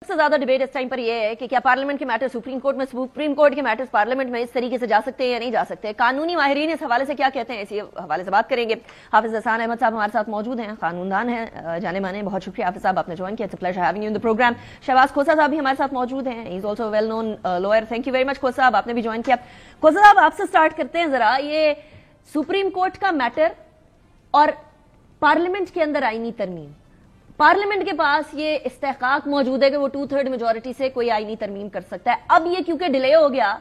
सबसे ज्यादा डिबेट इस टाइम पर यह है कि क्या पार्लियामेंट के मैटर्स सुप्रीम कोर्ट में, सुप्रीम कोर्ट के मैटर्स पार्लियामेंट में इस तरीके से जा सकते हैं या नहीं जा सकते। कानूनी माहिरीन इस हवाले से क्या कहते हैं, इसी हवाले से बात करेंगे। हाफिज हसन अहमद साहब हमारे साथ मौजूद हैं, कानूनदान हैं, जाने माने। बहुत शुक्रिया हाफिज साहब, आपने ज्वाइन किया। It's a pleasure having you in the programme. Shahbaz Khosa साहब भी हमारे साथ मौजूद हैं, he is also well known lawyer. Thank you very much Khosa साहब, आपने भी ज्वाइन किया। खोसा साहब, आपसे स्टार्ट करते हैं जरा। ये सुप्रीम कोर्ट का मैटर और पार्लियामेंट के अंदर आईनी तरमीम, पार्लियामेंट के पास ये इस्तेहकाक मौजूद है कि वो 2/3 मेजोरिटी से कोई आईनी तरमीम कर सकता है। अब ये क्योंकि डिले हो गया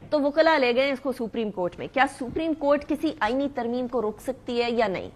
तो वकला ले गए इसको सुप्रीम कोर्ट में। क्या सुप्रीम कोर्ट किसी आईनी तरमीम को रोक सकती है या नहीं?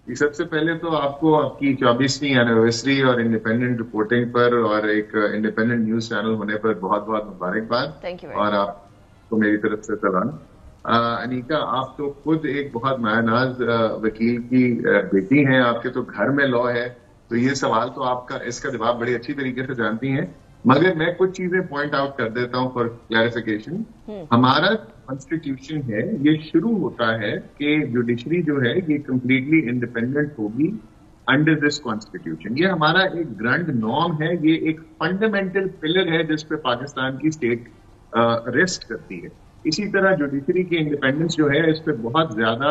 सबसे पहले तो आपको आपकी 24वीं एनिवर्सरी और इंडिपेंडेंट रिपोर्टिंग पर और एक इंडिपेंडेंट न्यूज चैनल होने पर बहुत बहुत मुबारकबाद। Thank you. और आपको मेरी तरफ से सलाम। अनीका, आप तो खुद एक बहुत मायनाज वकील की बेटी हैं, आपके तो घर में लॉ है, तो ये सवाल तो आपका इसका जवाब बड़ी अच्छी तरीके से जानती हैं। मगर मैं कुछ चीजें पॉइंट आउट कर देता हूं फॉर क्लैरिफिकेशन। हमारा कॉन्स्टिट्यूशन है, ये शुरू होता है कि जुडिशरी जो है ये कंप्लीटली इंडिपेंडेंट होगी अंडर दिस कॉन्स्टिट्यूशन। ये हमारा एक ग्रैंड नॉर्म है, ये एक फंडामेंटल पिलर है जिस पे पाकिस्तान की स्टेट रेस्ट करती है। इसी तरह जुडिशरी की इंडिपेंडेंस जो है इस पे बहुत ज्यादा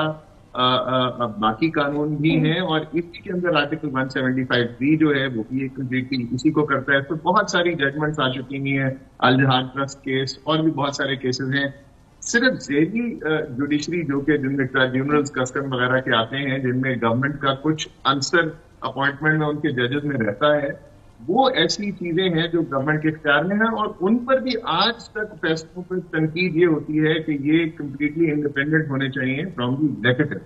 बाकी कानून भी हैं, और इसी के अंदर आर्टिकल 175(3) जो है वो भी कंप्लीटली इसी को करता है। तो बहुत सारी जजमेंट्स आ चुकी हुई हैं, अल जहाद ट्रस्ट केस और भी बहुत सारे केसेस हैं। सिर्फ जेली जुडिशरी जो कि जिनमें ट्राइब्यूनल्स कस्टम वगैरह के आते हैं, जिनमें गवर्नमेंट का कुछ आंसर अपॉइंटमेंट में उनके जजेस में रहता है, वो ऐसी चीजें हैं जो गवर्नमेंट के इख्तियार में है, और उन पर भी आज तक फैसलों पर तनकीद ये होती है कि ये कंप्लीटली इंडिपेंडेंट होने चाहिए फ्रॉम द एग्जीक्यूटिव।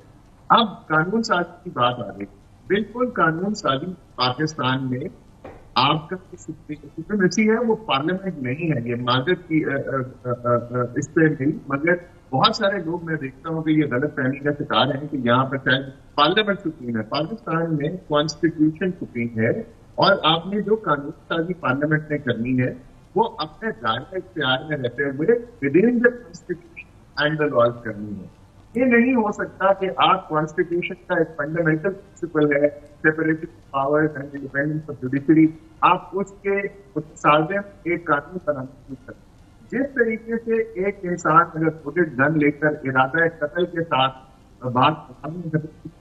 अब कानून साजी की बात आ गई। बिल्कुल कानून साजी पाकिस्तान में आपका सुप्रीमेसी है, वो पार्लियामेंट नहीं है। ये माजरत की इस पे नहीं, मगर बहुत सारे लोग मैं देखता हूँ कि ये गलत फहमी का शिकार है कि यहाँ पर शायद पार्लियामेंट सुप्रीम है। पाकिस्तान में कॉन्स्टिट्यूशन सुप्रीम है, और आपने जो कानून साजी पार्लियामेंट ने करनी है वो अपने दायरे इख्तियार में रहते हुए within the constitution and the laws करनी है। ये नहीं हो सकता कि आप कॉन्स्टिट्यूशन का एक फंडामेंटल प्रिंसिपल है separation of powers and independence of judiciary, आप उसके मुताबिक एक कानून बनाना शुरू करें। जिस तरीके से एक इंसान अगर लोडेड गन लेकर इरादा कत्ल के साथ बात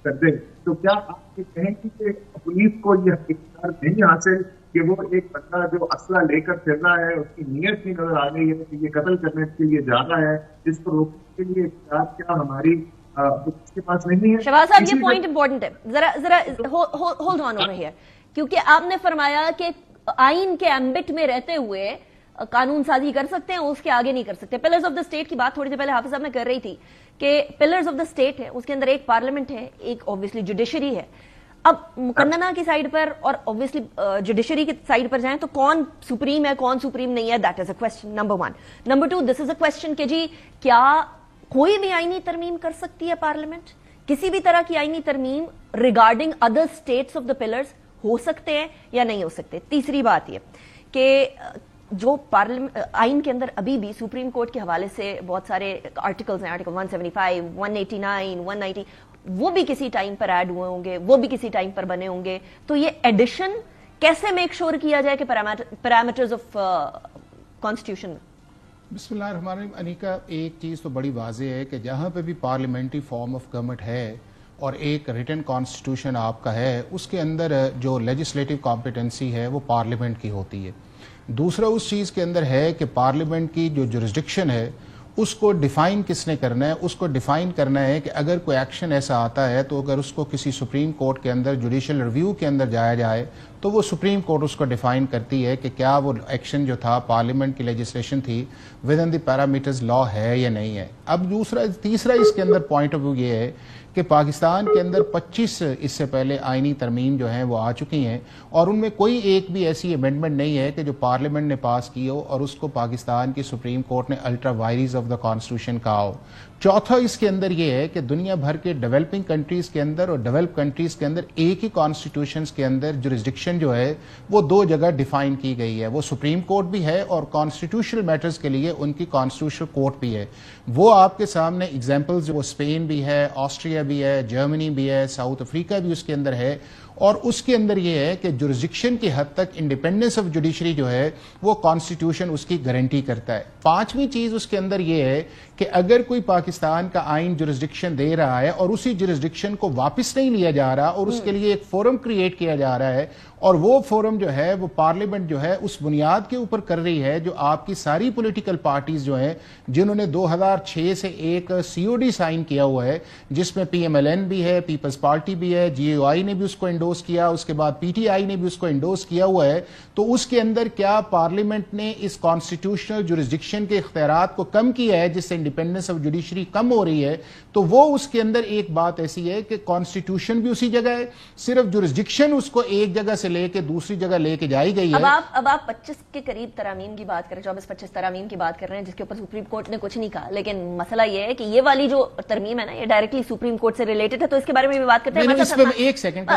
कर दे, तो क्या आप ये कहेंगे कि पुलिस को यह इख्तियार नहीं हासिल कि वो एक बंदा जो असला लेकर फिर रहा है, उसकी नीयत ही नजर आ गई है कि ये कत्ल करने के लिए जा रहा है, इसको रोकने के लिए इख्तियार क्या हमारी पुलिस के पास नहीं है? शहबाज साहब, ये पॉइंट इंपॉर्टेंट है, जरा होल्ड ऑन ओवर हियर, क्योंकि आपने फरमाया कि आइन के एम्बिट में रहते हुए कानून साजी कर सकते हैं, उसके आगे नहीं कर सकते। पिलर्स ऑफ द स्टेट की बात थोड़ी देर पहले हाफिज साहब ने कर रही थी कि पिलर्स ऑफ द स्टेट है, उसके अंदर एक पार्लियामेंट है, एक ऑब्वियसली जुडिशरी है। अब मुकन्नना की साइड पर और ऑब्वियसली जुडिशरी की साइड पर जाएं तो कौन सुप्रीम है कौन सुप्रीम नहीं है, that is a question number 1। Number 2, this is a question कि जी क्या कोई भी आईनी तरमीम कर सकती है पार्लियामेंट? किसी भी तरह की आईनी तरमीम regarding other states of the pillars हो सकते हैं या नहीं हो सकते? तीसरी बात यह कि जो पार्लियामेंट आइन के अंदर अभी भी सुप्रीम कोर्ट के हवाले से बहुत सारे आर्टिकल्स हैं, आर्टिकल 175, 189, 190, वो भी किसी टाइम पर ऐड हुए होंगे, वो भी किसी टाइम पर बने होंगे। तो ये एडिशन कैसे मेक श्योर किया जाए कि पैरामीटर्स ऑफ कॉन्स्टिट्यूशन? बिस्मिल्लाहिर्रहमानिर्रहीम। अनीका, एक चीज तो बड़ी वाज़ेह है कि जहां पे भी पार्लियामेंट्री फॉर्म ऑफ गवर्नमेंट है और एक रिटन कॉन्स्टिट्यूशन आपका है, उसके अंदर जो लेजिस्लेटिव कॉम्पिटेंसी है वो पार्लियामेंट की होती है। दूसरा उस चीज़ के अंदर है कि पार्लियामेंट की जो जुरिस्डिक्शन है उसको डिफाइन किसने करना है? उसको डिफाइन करना है कि अगर कोई एक्शन ऐसा आता है तो अगर उसको किसी सुप्रीम कोर्ट के अंदर जुडिशियल रिव्यू के अंदर जाया जाए तो वो सुप्रीम कोर्ट उसको डिफाइन करती है कि क्या वो एक्शन जो था पार्लियामेंट की लेजिस्लेशन थी with in the parameters law है या नहीं है। अब तीसरा इसके अंदर पॉइंट ऑफ व्यू ये है कि पाकिस्तान के अंदर 25 इससे पहले आईनी तरमीम जो हैं वो आ चुकी हैं, और उनमें कोई एक भी ऐसी अमेंडमेंट नहीं है कि जो पार्लियामेंट ने पास की हो और उसको पाकिस्तान की सुप्रीम कोर्ट ने अल्ट्रा वायरीज ऑफ द कॉन्स्टिट्यूशन कहा हो। चौथा इसके अंदर ये है कि दुनिया भर के डेवलपिंग कंट्रीज के अंदर और डेवलप कंट्रीज के अंदर एक ही कॉन्स्टिट्यूशन के अंदर जुरिस्डिक्शन जो है वो 2 जगह डिफाइन की गई है। वो सुप्रीम कोर्ट भी है और कॉन्स्टिट्यूशनल मैटर्स के लिए उनकी कॉन्स्टिट्यूशनल कोर्ट भी है। वो आपके सामने एग्जाम्पल्स जो स्पेन भी है, ऑस्ट्रिया भी है, जर्मनी भी है, साउथ अफ्रीका भी उसके अंदर है, اور اس کے اندر یہ ہے کہ جورسڈکشن کی حد تک انڈیپینڈنس آف جوڈیشری جو ہے وہ کانسٹیٹیوشن اس کی گارنٹی کرتا ہے. پانچویں چیز اس کے اندر یہ ہے کہ اگر کوئی پاکستان کا آئین جورسڈکشن دے رہا ہے اور اسی جورسڈکشن کو واپس نہیں لیا جا رہا اور اس کے لیے ایک فورم کریٹ کیا جا رہا ہے اور وہ فورم جو ہے وہ پارلیمنٹ جو ہے اس بنیاد کے اوپر کر رہی ہے جو آپ کی ساری پولیٹیکل پارٹیز جو ہیں جنہوں نے 2006 سے ایک COD سائن کیا ہوا ہے جس میں PMLN بھی ہے, پیپلز پارٹی بھی ہے, GUI نے بھی اس کو انڈوس کیا, اس کے بعد PTI نے بھی اس کو انڈوس کیا ہوا ہے, تو اس کے اندر کیا پارلیمنٹ نے اس کانسٹیٹیوشنل جورسڈکشن کے اختیارات کو کم کیا ہے جس سے انڈیپینڈنس آف جوڈیشری کم ہو رہی ہے؟ تو وہ اس کے اندر ایک بات ایسی ہے کہ کانسٹیٹیوشن بھی اسی جگہ ہے, صرف جورسڈکشن اس کو ایک جگہ سے لے کے دوسری جگہ لے کے جائی گئی ہے. اب آپ 25 کے قریب ترامیم کی بات کر رہے ہیں, 24-25 ترامیم کی بات کر رہے ہیں جس کے اوپر سپریم کورٹ نے کچھ نہیں کہا, لیکن مسئلہ یہ ہے کہ یہ والی جو ترمیم ہے نا یہ ڈائریکٹلی سپریم کورٹ سے ریلیٹڈ ہے, تو اس کے بارے میں بھی بات کرتے ہیں. ایک سیکنڈ